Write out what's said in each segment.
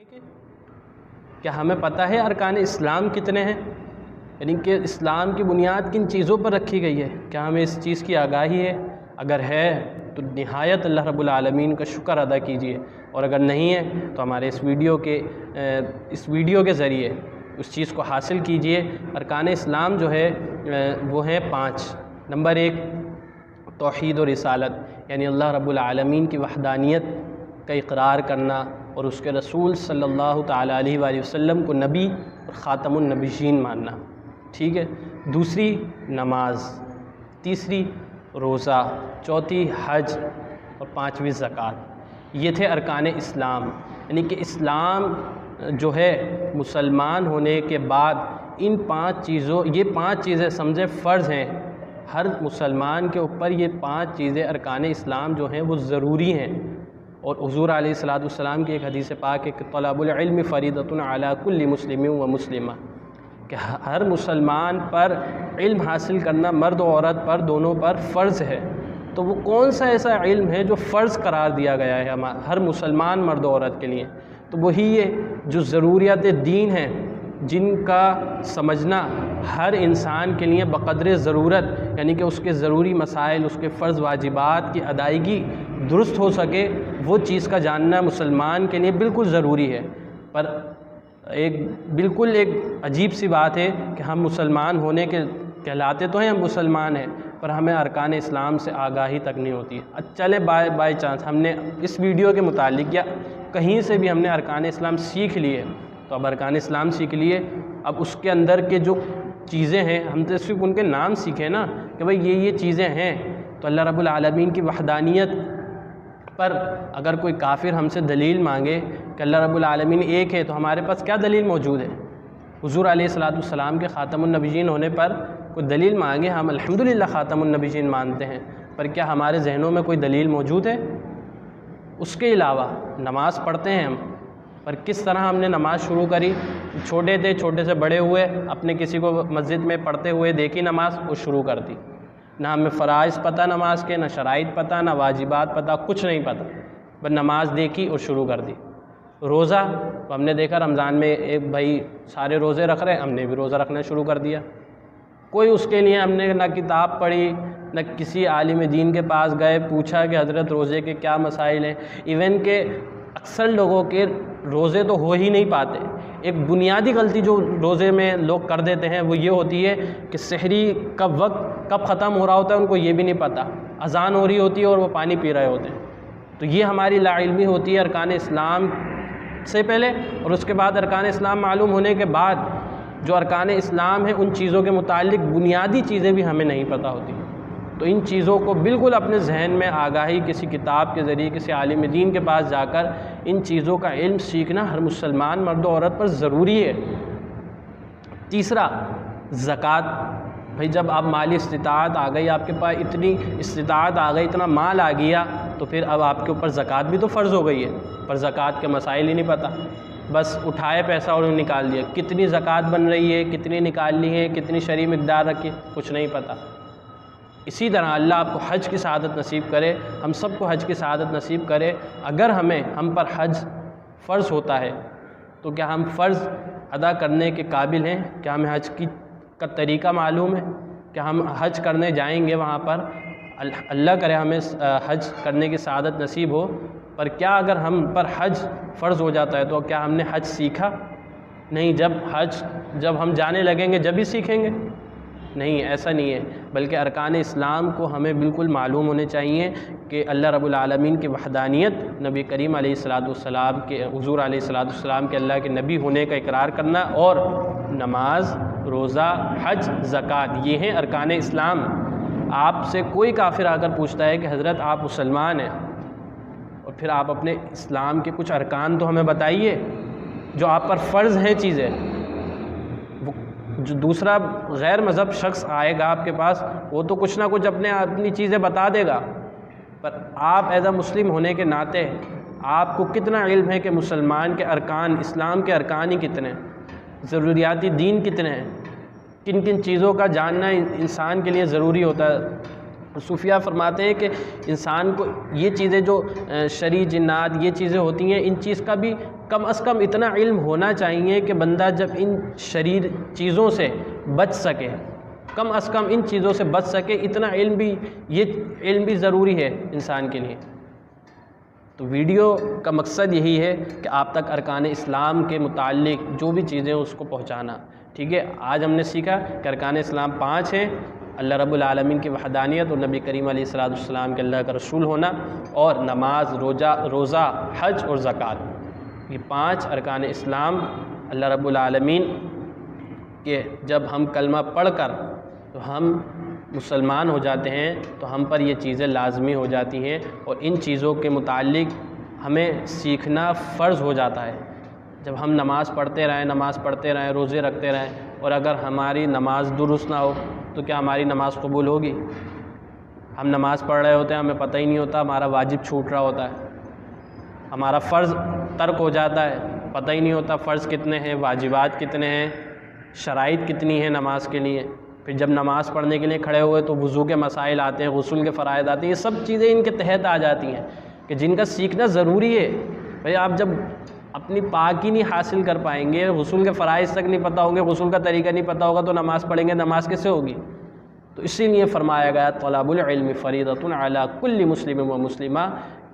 کیا ہمیں پتہ ہے ارکان اسلام کتنے ہیں؟ یعنی کہ اسلام کی بنیاد کن چیزوں پر رکھی گئی ہے؟ کیا ہمیں اس چیز کی آگاہی ہے؟ اگر ہے تو نہایت اللہ رب العالمین کا شکر ادا کیجیے، اور اگر نہیں ہے تو ہمارے اس ویڈیو کے ذریعے اس چیز کو حاصل کیجیے۔ ارکان اسلام جو ہے وہ ہیں 5۔ نمبر 1 توحید و رسالت، یعنی اللہ رب العالمین کی وحدانیت کا اقرار کرنا اور اس کے رسول صلی اللہ تعالیٰ علیہ وآلہ وسلم کو نبی اور خاتم النبیین ماننا، ٹھیک ہے۔ دوسری نماز، تیسری روزہ، چوتھی حج اور 5ویں زکوٰۃ۔ یہ تھے ارکان اسلام، یعنی کہ اسلام جو ہے مسلمان ہونے کے بعد یہ 5 چیزیں سمجھے فرض ہیں ہر مسلمان کے اوپر۔ یہ 5 چیزیں ارکان اسلام جو ہیں وہ ضروری ہیں، اور حضور علیہ السلام کی ایک حدیث پاک ہے کہ طلب العلم فریضۃ علی کل مسلم و مسلمہ، کہ ہر مسلمان پر علم حاصل کرنا مرد و عورت پر دونوں پر فرض ہے۔ تو وہ کون سا ایسا علم ہے جو فرض قرار دیا گیا ہے ہر مسلمان مرد و عورت کے لیے؟ تو وہی یہ جو ضروریات دین ہیں، جن کا سمجھنا ہر انسان کے لیے بقدر ضرورت، یعنی کہ اس کے ضروری مسائل، اس کے فرض واجبات کی ادائیگی درست ہو سکے، وہ چیز کا جاننا مسلمان کے لیے بالکل ضروری ہے۔ پر بالکل ایک عجیب سی بات ہے کہ ہم مسلمان ہونے کے کہلاتے تو ہیں، ہم مسلمان ہیں، پر ہمیں ارکان اسلام سے آگاہی تک نہیں ہوتی ہے۔ چلے بائی چانس ہم نے اس ویڈیو کے متعلق یا کہیں سے بھی ہم نے ارکان اسلام سیکھ لیے، تو اب ارکان اسلام سیکھ لیے، اب اس کے اندر کے جو چیزیں ہیں ہم تو صرف ان کے نام سیکھیں نا، کہ بھئی یہ چیزیں ہیں۔ تو اللہ رب العالمین کی وحدانیت پر اگر کوئی کافر ہم سے دلیل مانگے کہ اللہ رب العالمین ایک ہے، تو ہمارے پاس کیا دلیل موجود ہے؟ حضور علیہ السلام کے خاتم النبیین ہونے پر کوئی دلیل مانگے، ہم الحمدللہ خاتم النبیین مانتے ہیں، پر کیا ہمارے ذہنوں میں کوئی دلیل موجود ہے؟ اس کے علاوہ نماز پڑھتے ہیں ہم، پر کس طرح ہم نے نماز شروع کری؟ چھوٹے تھے، چھوٹے سے بڑے ہوئے، اپنے کسی کو مسجد میں پڑھتے ہوئے دیکھی نماز، وہ شروع کر دی۔ نہ ہمیں فرائض پتہ نماز کے، نہ شرائط پتہ، نہ واجبات پتہ، کچھ نہیں پتہ، بس نماز دیکھی اور شروع کر دی۔ روزہ تو ہم نے دیکھا رمضان میں ایک بھائی سارے روزے رکھ رہے ہیں، ہم نے بھی روزہ رکھنا شروع کر دیا۔ کوئی اس کے لیے ہم نے نہ کتاب پڑھی، نہ کسی عالم دین کے پاس گئے پوچھا کہ حضرت روزے کے کیا مسائل ہیں۔ ایون کہ اکثر لوگوں کے روزے تو ہو ہی نہیں پاتے۔ ایک بنیادی غلطی جو روزے میں لوگ کر دیتے ہیں وہ یہ ہوتی ہے کہ سحری کب وقت کب ختم ہو رہا ہوتا ہے ان کو یہ بھی نہیں پتہ، اذان ہو رہی ہوتی ہے اور وہ پانی پی رہے ہوتے ہیں۔ تو یہ ہماری لا علمی ہوتی ہے ارکان اسلام سے پہلے، اور اس کے بعد ارکان اسلام معلوم ہونے کے بعد جو ارکان اسلام ہیں ان چیزوں کے متعلق بنیادی چیزیں بھی ہمیں نہیں پتہ ہوتی۔ تو ان چیزوں کو بالکل اپنے ذہن میں آگاہی کسی کتاب کے ذریعے، کسی عالم دین کے پاس جا کر ان چیزوں کا علم سیکھنا ہر مسلمان مرد و عورت پر ضروری ہے۔ تیسرا زکوٰۃ، بھئی جب آپ مالی استطاعت آ گئی، آپ کے پاس اتنی استطاعت آ گئی، اتنا مال آ گیا، تو پھر اب آپ کے اوپر زکوٰۃ بھی تو فرض ہو گئی ہے، پر زکوٰۃ کے مسائل ہی نہیں پتہ، بس اٹھائے پیسہ اور نکال دیا۔ کتنی زکوٰۃ بن رہی ہے، کتنی نکالنی ہے، کتنی شرعی مقدار رکھی، کچھ نہیں پتہ۔ اسی طرح اللہ آپ کو حج کی سعادت نصیب کرے، ہم سب کو حج کی سعادت نصیب کرے۔ اگر ہم پر حج فرض ہوتا ہے تو کیا ہم فرض ادا کرنے کے قابل ہیں؟ کیا ہمیں حج کا طریقہ معلوم ہے؟ کہ ہم حج کرنے جائیں گے وہاں پر، اللہ کرے ہمیں حج کرنے کی سعادت نصیب ہو، پر کیا اگر ہم پر حج فرض ہو جاتا ہے تو کیا ہم نے حج سیکھا؟ نہیں، جب ہم جانے لگیں گے جب ہی سیکھیں گے؟ نہیں، ایسا نہیں ہے، بلکہ ارکان اسلام کو ہمیں بالکل معلوم ہونے چاہیے کہ اللہ رب العالمین کی وحدانیت، نبی کریم علیہ السلام کے، حضور علیہ السلام کے اللہ کے نبی ہونے کا اقرار کرنا، اور نماز، روزہ، حج، زکوٰۃ، یہ ہیں ارکان اسلام۔ آپ سے کوئی کافر آ کر پوچھتا ہے کہ حضرت آپ مسلمان ہیں، اور پھر آپ اپنے اسلام کے کچھ ارکان تو ہمیں بتائیے جو آپ پر فرض ہیں چیزیں۔ جو دوسرا غیر مذہب شخص آئے گا آپ کے پاس، وہ تو کچھ نہ کچھ اپنی چیزیں بتا دے گا، پر آپ ایز اے مسلم ہونے کے ناطے آپ کو کتنا علم ہے کہ مسلمان کے ارکان، اسلام کے ارکان ہی کتنے ہیں، ضروریاتی دین کتنے ہیں، کن کن چیزوں کا جاننا انسان کے لیے ضروری ہوتا ہے۔ صوفیہ فرماتے ہیں کہ انسان کو یہ چیزیں جو شرعی جنات یہ چیزیں ہوتی ہیں، ان چیز کا بھی کم از کم اتنا علم ہونا چاہیے کہ بندہ جب ان شریر چیزوں سے بچ سکے، کم از کم ان چیزوں سے بچ سکے، اتنا علم بھی، یہ علم بھی ضروری ہے انسان کے لیے۔ تو ویڈیو کا مقصد یہی ہے کہ آپ تک ارکان اسلام کے متعلق جو بھی چیزیں اس کو پہنچانا، ٹھیک ہے۔ آج ہم نے سیکھا کہ ارکان اسلام 5 ہیں، اللہ رب العالمین کی وحدانیت اور نبی کریم علیہ الصلوۃ والسلام کے اللہ کا رسول ہونا، اور نماز، روزہ، حج اور زکوٰۃ، یہ 5 ارکان اسلام اللہ رب العالمین کے جب ہم کلمہ پڑھ کر تو ہم مسلمان ہو جاتے ہیں تو ہم پر یہ چیزیں لازمی ہو جاتی ہیں، اور ان چیزوں کے متعلق ہمیں سیکھنا فرض ہو جاتا ہے۔ جب ہم نماز پڑھتے رہیں، روزے رکھتے رہیں، اور اگر ہماری نماز درست نہ ہو تو کیا ہماری نماز قبول ہوگی؟ ہم نماز پڑھ رہے ہوتے ہیں، ہمیں پتہ ہی نہیں ہوتا، ہمارا واجب چھوٹ رہا ہوتا ہے، ہمارا فرض ترک ہو جاتا ہے، پتہ ہی نہیں ہوتا فرض کتنے ہیں، واجبات کتنے ہیں، شرائط کتنی ہیں نماز کے لیے۔ پھر جب نماز پڑھنے کے لیے کھڑے ہوئے تو وضو کے مسائل آتے ہیں، غسل کے فرائض آتے ہیں، یہ سب چیزیں ان کے تحت آ جاتی ہیں کہ جن کا سیکھنا ضروری ہے۔ بھئی آپ جب اپنی پاکی نہیں حاصل کر پائیں گے، غسل کے فرائض تک نہیں پتہ ہوں گے، غسل کا طریقہ نہیں پتہ ہوگا تو نماز پڑھیں گے، نماز کیسے ہوگی؟ تو اسی لیے فرمایا گیا طلب العلم فریضۃ علی کل مسلم و مسلمہ،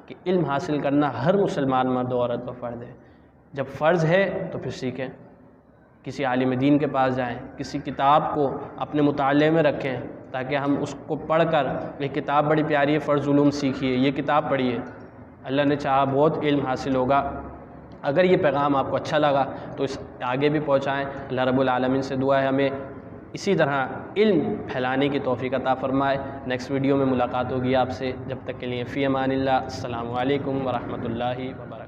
کہ علم حاصل کرنا ہر مسلمان مرد و عورت پر فرض ہے۔ جب فرض ہے تو پھر سیکھیں، کسی عالم دین کے پاس جائیں، کسی کتاب کو اپنے مطالعے میں رکھیں تاکہ ہم اس کو پڑھ کر، یہ کتاب بڑی پیاری ہے، فرض علوم سیکھیے، یہ کتاب پڑھیے، اللہ نے چاہا بہت علم حاصل ہوگا۔ اگر یہ پیغام آپ کو اچھا لگا تو اس آگے بھی پہنچائیں۔ اللہ رب العالمین سے دعا ہے ہمیں اسی طرح علم پھیلانے کی توفیق عطا فرمائے۔ نیکسٹ ویڈیو میں ملاقات ہوگی آپ سے، جب تک کے لیے فی امان اللہ، السلام علیکم ورحمۃ اللہ وبرکاتہ۔